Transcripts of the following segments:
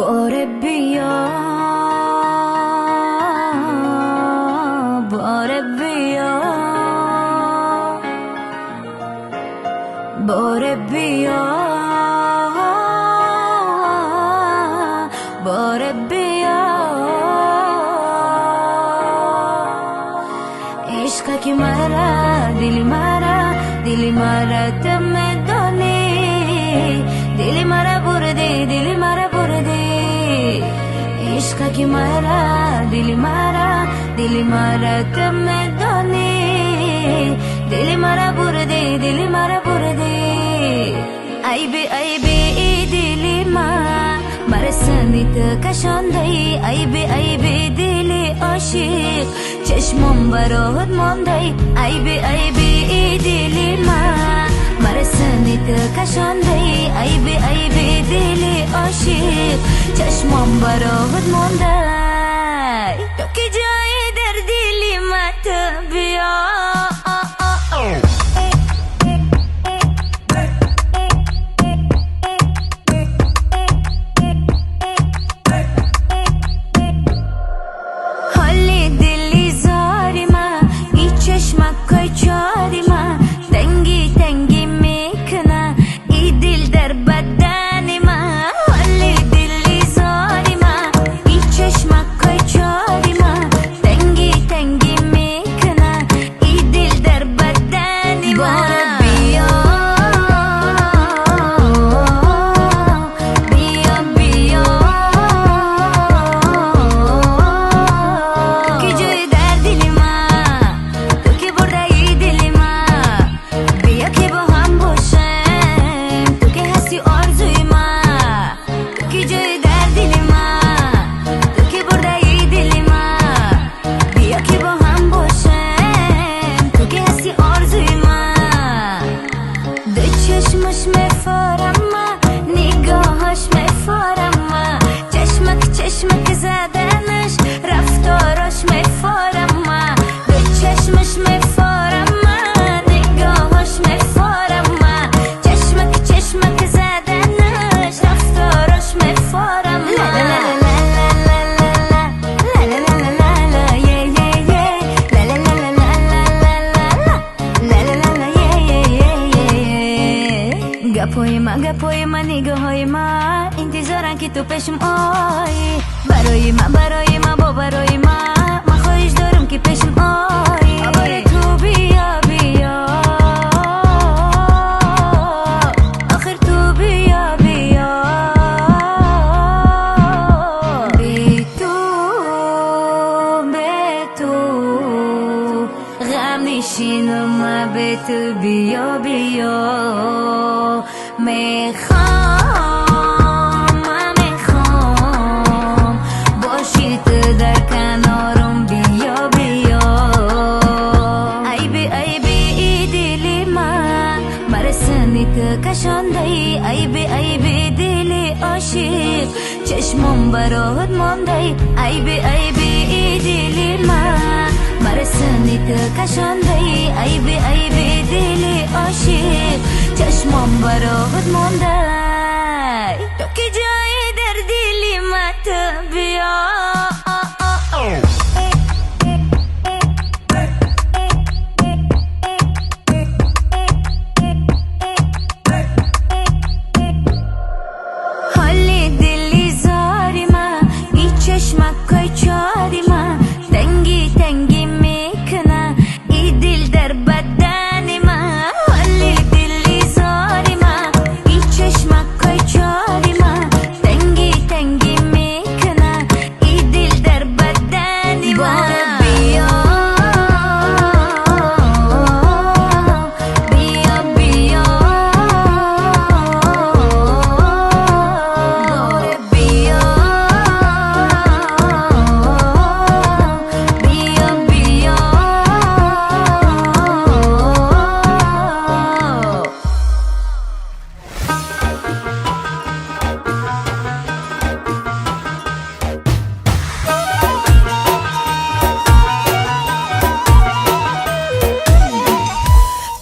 باره بیا باره بیا باره بیا باره بیا عشق کی مرا دلی مرا تم دانی دلی مرا برده عشق کی مرا دلی مرا تم دانی دلی مرا برده ای بی دلی مرا سندیت کشاندی ای بی دلی عاشق چشمم برات ماندی ای بی دلی مرا سندیت کشاندی ای بی دلی عاشق چشمم برات ماندی تو کی جای در دلی مت بیا گپای من نگاهای من انتظارن که تو پیشم آیی برای من با برای من خواهش دارم که پیشم آیی آخر تو بیا آخر تو بیا بی تو غم نشینم به تو بیا میخوام باشی تو در کنارم بیا ای بی دلی مرا سندیت کشاندی ای بی دلی عاشق چشمم برات ماندی ای بی دلی مرا سندیت کشاندی ای بی دلی عاشق چشمم برات مانده تو کی جای در دلی مت بیا حالی دلی زاری من ای چشمک کای چاری من تنگی میکنه ای دل در بدن من حالی دلی زاری من ای چشمک کای چاری من تنگی میکنه ای دل در بدن من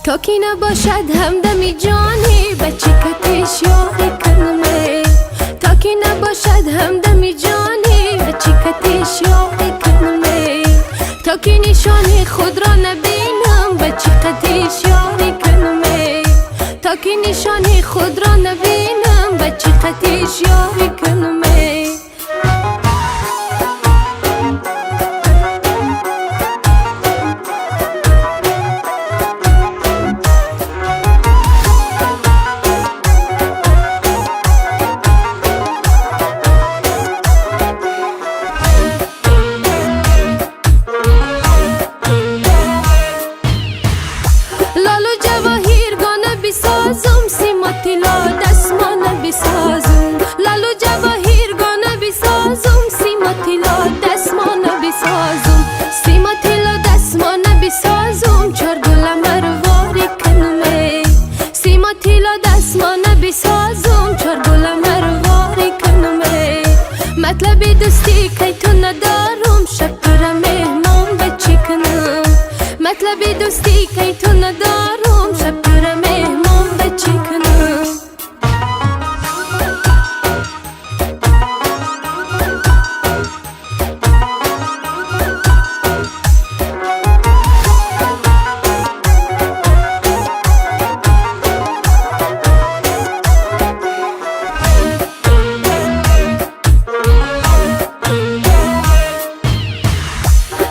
تا کی نباشد همدمی جانی بچه کتش یا کلمه تا کی که نباشد همدمی جانی و چقدرش یاری کنم تا که نشانی خود را نبینم و چقدرش یاری کنم تا که نشانی خود را نبینم و چقدرش یاری کنم بسازم سیما تیلا دستمانه بسازم لالو جواهیر گانه بسازم سیما تیلا دستمانه بسازم سیما تیلا دستمانه بسازم چار گل مرواری کنم سیما تیلا دستمانه بسازم چار گل مرواری کنم مطلب دوستی که تو ندارم شب تو را مهمان بچی کنم مطلب دوستی که تو ندارم شب تو را مهمان بچی کنم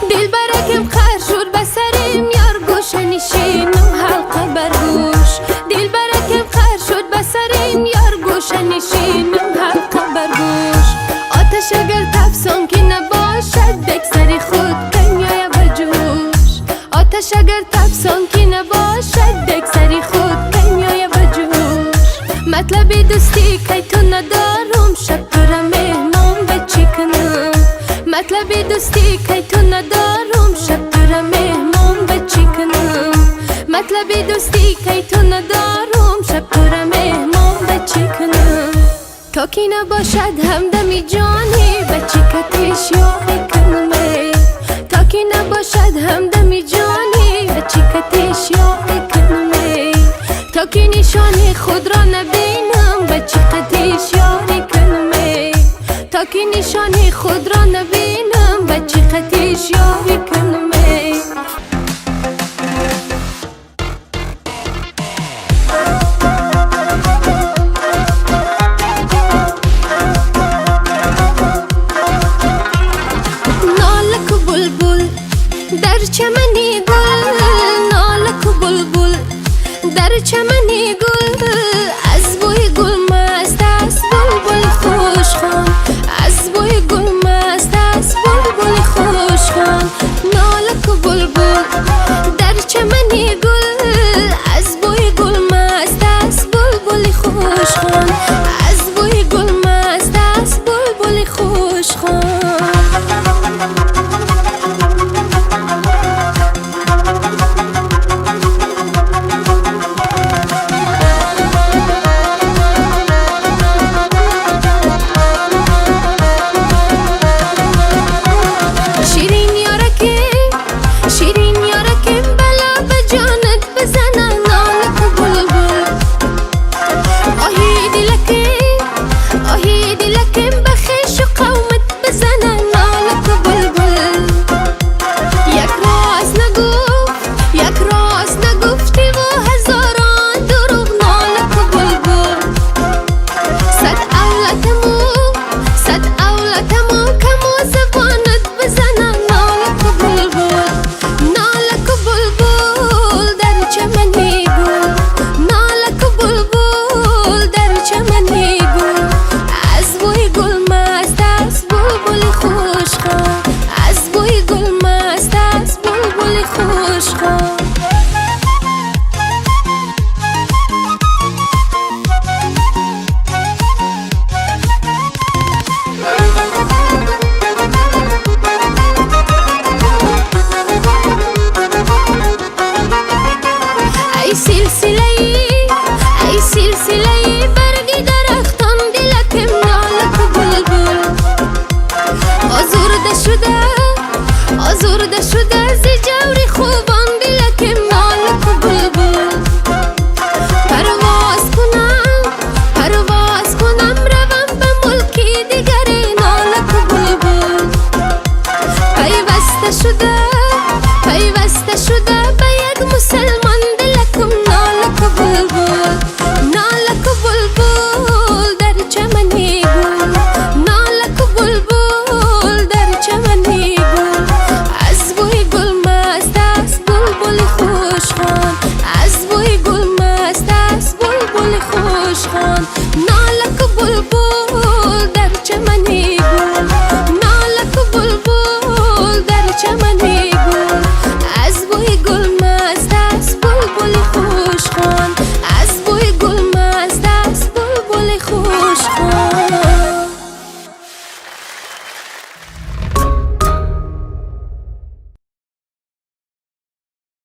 دل برکم خر شد بسریم یار گوشه نشینم حلقه برگوش دل برکم خر شد بسریم یار گوشه نشینم حلقه برگوش آتش اگر تفسان که نباشد بکسری خود کنیای بجوش آتش اگر تفسان که نباشد بکسری خود کنیای بجوش مطلب دوستی که تو ندارم شب تو را مهمان بچی کنم مطلب دوستی که تو ندارم شب تو را مهمان بچی کنم مطلب دوستی که تو ندارم شب تو را مهمان بچی کنم تا که نباشد همدمی جانی بچی کتش یاری کنم تا که نباشد همدمی جانی بچی کتش یاری کنم تا که نشانی خود را نبینم بچی کتش یاری کنم تا که نشانی خود را نبینم بچی کتش یاری کنم نالک بلبل در چمنی گل نالک بلبل در چمنی گل از بوی گل مست است بلبل خوشخوان از بوی گل مست است بلبل خوشخوان نالک بلبل در چمنی گل از بوی گل مست است بلبل خوشخوان از بوی گل مست است بلبل خوشخوان از بوی گل مست است بلبل خوشخوان